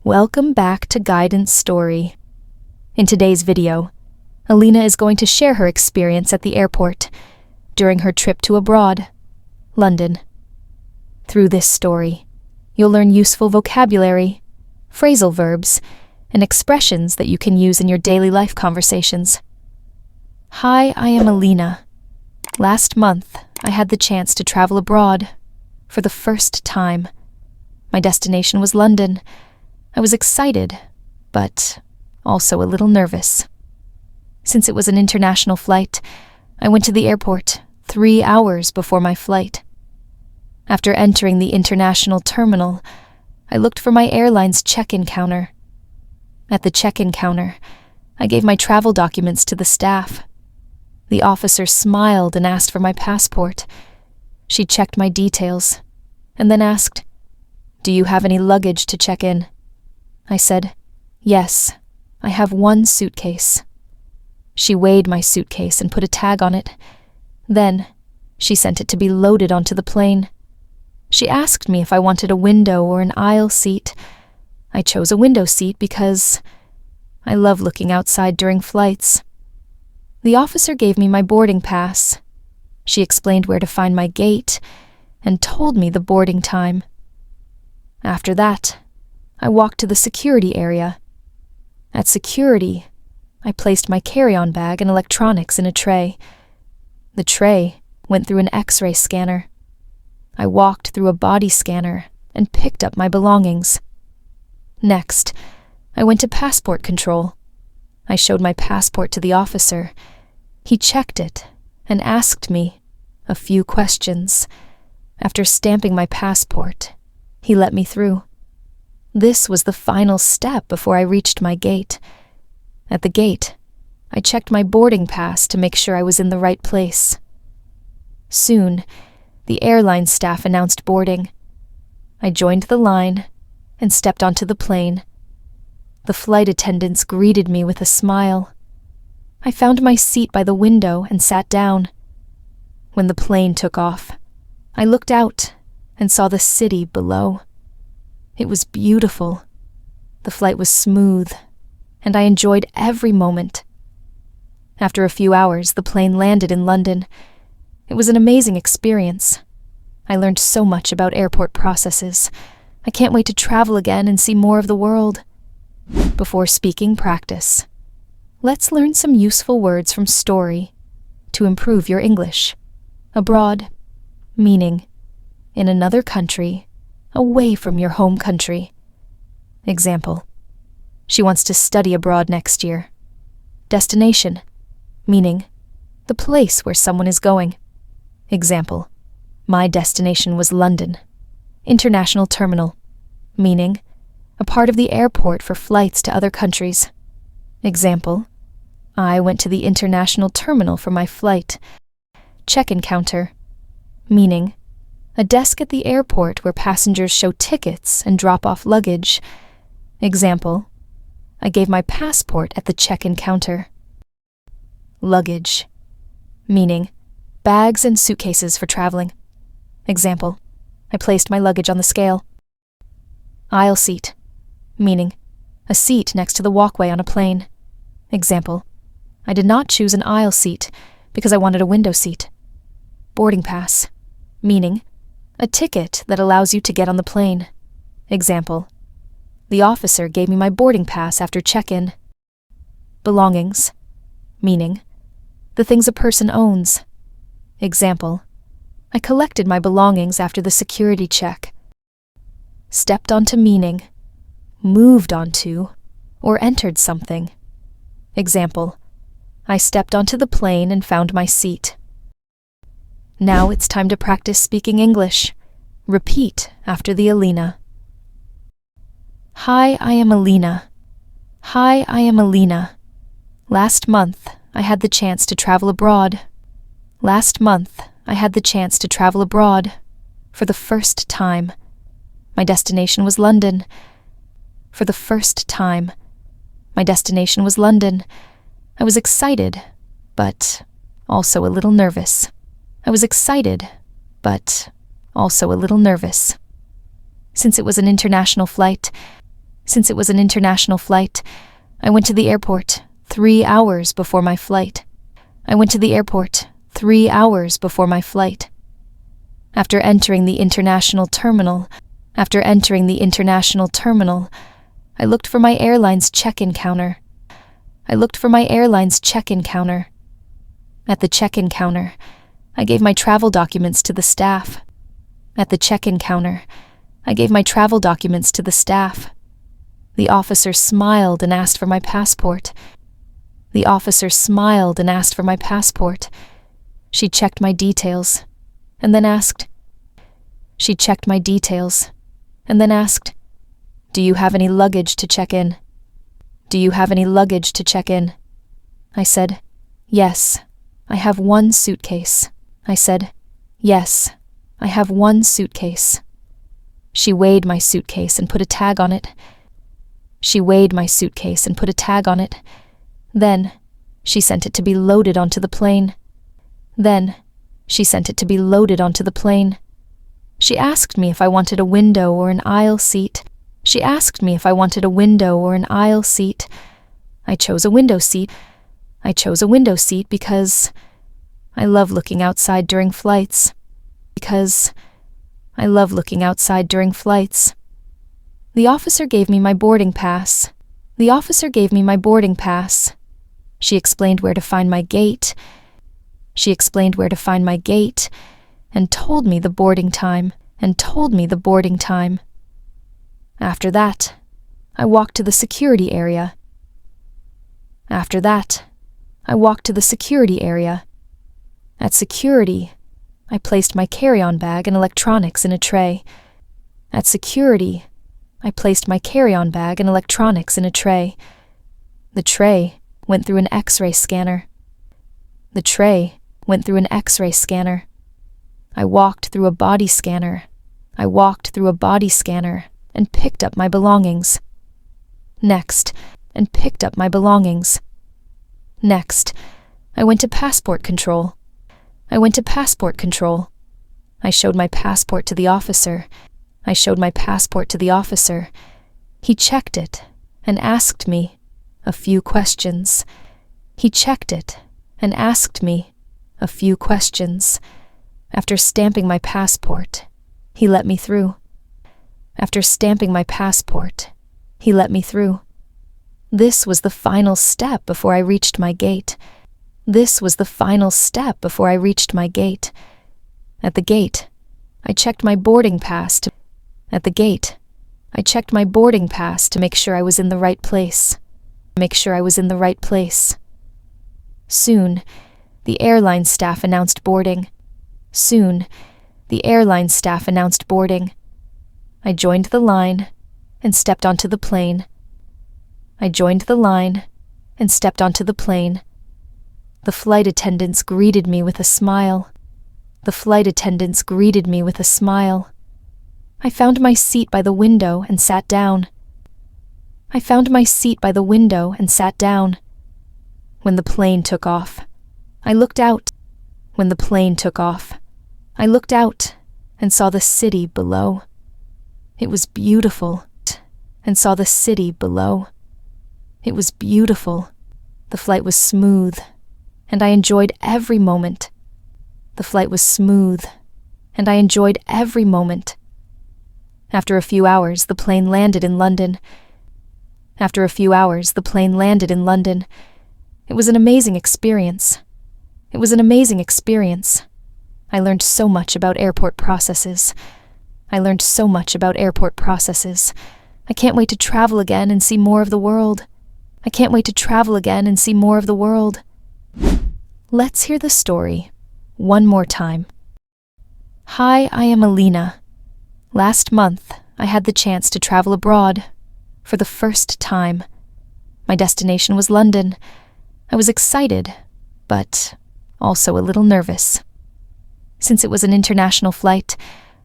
Welcome back to Guidance Story. In today's video, Alina is going to share her experience at the airport during her trip to abroad, London. Through this story, you'll learn useful vocabulary, phrasal verbs, and expressions that you can use in your daily life conversations. Hi, I am Alina. Last month, I had the chance to travel abroad for the first time. My destination was London. I was excited, but also a little nervous. Since it was an international flight, I went to the airport 3 hours before my flight. After entering the international terminal, I looked for my airline's check-in counter. At the check-in counter, I gave my travel documents to the staff. The officer smiled and asked for my passport. She checked my details, and then asked, "Do you have any luggage to check in?" I said, "Yes, I have 1 suitcase." She weighed my suitcase and put a tag on it. Then, she sent it to be loaded onto the plane. She asked me if I wanted a window or an aisle seat. I chose a window seat because I love looking outside during flights. The officer gave me my boarding pass. She explained where to find my gate and told me the boarding time. After that, I walked to the security area. At security, I placed my carry-on bag and electronics in a tray. The tray went through an X-ray scanner. I walked through a body scanner and picked up my belongings. Next, I went to passport control. I showed my passport to the officer. He checked it and asked me a few questions. After stamping my passport, he let me through. This was the final step before I reached my gate. At the gate, I checked my boarding pass to make sure I was in the right place. Soon, the airline staff announced boarding. I joined the line and stepped onto the plane. The flight attendants greeted me with a smile. I found my seat by the window and sat down. When the plane took off, I looked out and saw the city below. It was beautiful. The flight was smooth, and I enjoyed every moment. After a few hours, the plane landed in London. It was an amazing experience. I learned so much about airport processes. I can't wait to travel again and see more of the world. Before speaking practice, let's learn some useful words from story to improve your English. Abroad, meaning in another country, away from your home country. Example, she wants to study abroad next year. Destination, meaning the place where someone is going. Example, my destination was London. International terminal, meaning a part of the airport for flights to other countries. Example, I went to the international terminal for my flight. Check-in counter, meaning a desk at the airport where passengers show tickets and drop off luggage. Example, I gave my passport at the check-in counter. Luggage, meaning bags and suitcases for traveling. Example, I placed my luggage on the scale. Aisle seat, meaning a seat next to the walkway on a plane. Example, I did not choose an aisle seat because I wanted a window seat. Boarding pass, meaning a ticket that allows you to get on the plane. Example, the officer gave me my boarding pass after check-in. Belongings, meaning the things a person owns. Example, I collected my belongings after the security check. Stepped onto, meaning moved onto or entered something. Example, I stepped onto the plane and found my seat. Now it's time to practice speaking English. Repeat after the Alina. Hi, I am Alina. Hi, I am Alina. Last month, I had the chance to travel abroad. Last month, I had the chance to travel abroad for the first time. My destination was London. For the first time. My destination was London. I was excited, but also a little nervous. I was excited, but also a little nervous. Since it was an international flight, Since it was an international flight, I went to the airport 3 hours before my flight. I went to the airport 3 hours before my flight. After entering the international terminal, I looked for my airline's check-in counter. At the check-in counter, I gave my travel documents to the staff. The officer smiled and asked for my passport. She checked my details, and then asked, "Do you have any luggage to check in?" I said, "Yes, I have one suitcase." She weighed my suitcase and put a tag on it. Then, she sent it to be loaded onto the plane. She asked me if I wanted a window or an aisle seat. I chose a window seat because I love looking outside during flights. The officer gave me my boarding pass. She explained where to find my gate. And told me the boarding time. After that, I walked to the security area. At security, I placed my carry-on bag and electronics in a tray. The tray went through an X-ray scanner. I walked through a body scanner and picked up my belongings. Next, I went to passport control. I showed my passport to the officer. He checked it and asked me a few questions. After stamping my passport, he let me through. This was the final step before I reached my gate. At the gate, I checked my boarding pass to make sure I was in the right place. Soon, the airline staff announced boarding. I joined the line and stepped onto the plane. The flight attendants greeted me with a smile. I found my seat by the window and sat down. When the plane took off, I looked out. And saw the city below. It was beautiful. The flight was smooth, and I enjoyed every moment. After a few hours, the plane landed in London. It was an amazing experience. I learned so much about airport processes. I can't wait to travel again and see more of the world. Let's hear the story one more time. Hi, I am Alina. Last month, I had the chance to travel abroad for the first time. My destination was London. I was excited, but also a little nervous. Since it was an international flight,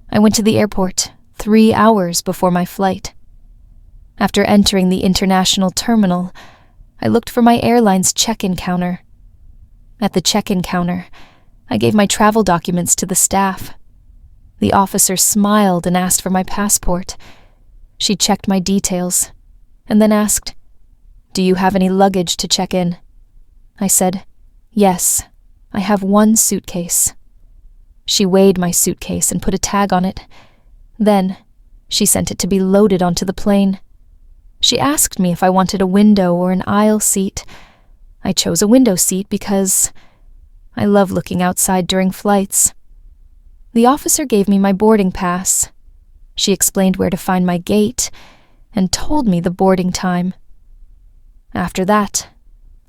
I went to the airport 3 hours before my flight. After entering the international terminal, I looked for my airline's check-in counter. At the check-in counter, I gave my travel documents to the staff. The officer smiled and asked for my passport. She checked my details, and then asked, "Do you have any luggage to check in?" I said, "Yes, I have one suitcase." She weighed my suitcase and put a tag on it. Then, she sent it to be loaded onto the plane. She asked me if I wanted a window or an aisle seat. I chose a window seat because I love looking outside during flights. The officer gave me my boarding pass. She explained where to find my gate and told me the boarding time. After that,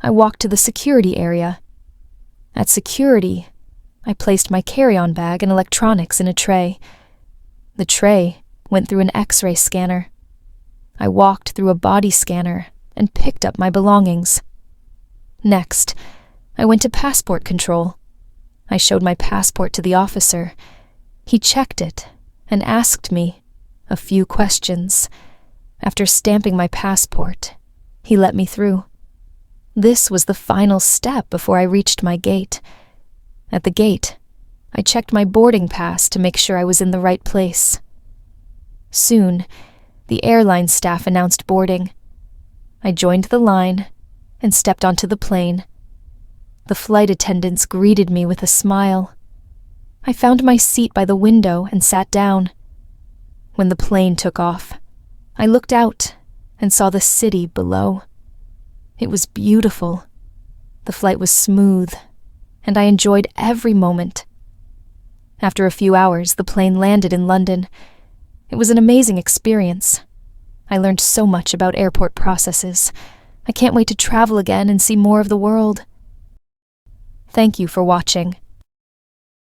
I walked to the security area. At security, I placed my carry-on bag and electronics in a tray. The tray went through an X-ray scanner. I walked through a body scanner and picked up my belongings. Next, I went to passport control. I showed my passport to the officer. He checked it and asked me a few questions. After stamping my passport, he let me through. This was the final step before I reached my gate. At the gate, I checked my boarding pass to make sure I was in the right place. Soon, the airline staff announced boarding. I joined the line and stepped onto the plane. The flight attendants greeted me with a smile. I found my seat by the window and sat down. When the plane took off, I looked out and saw the city below. It was beautiful. The flight was smooth, and I enjoyed every moment. After a few hours, the plane landed in London. It was an amazing experience. I learned so much about airport processes. I can't wait to travel again and see more of the world. Thank you for watching.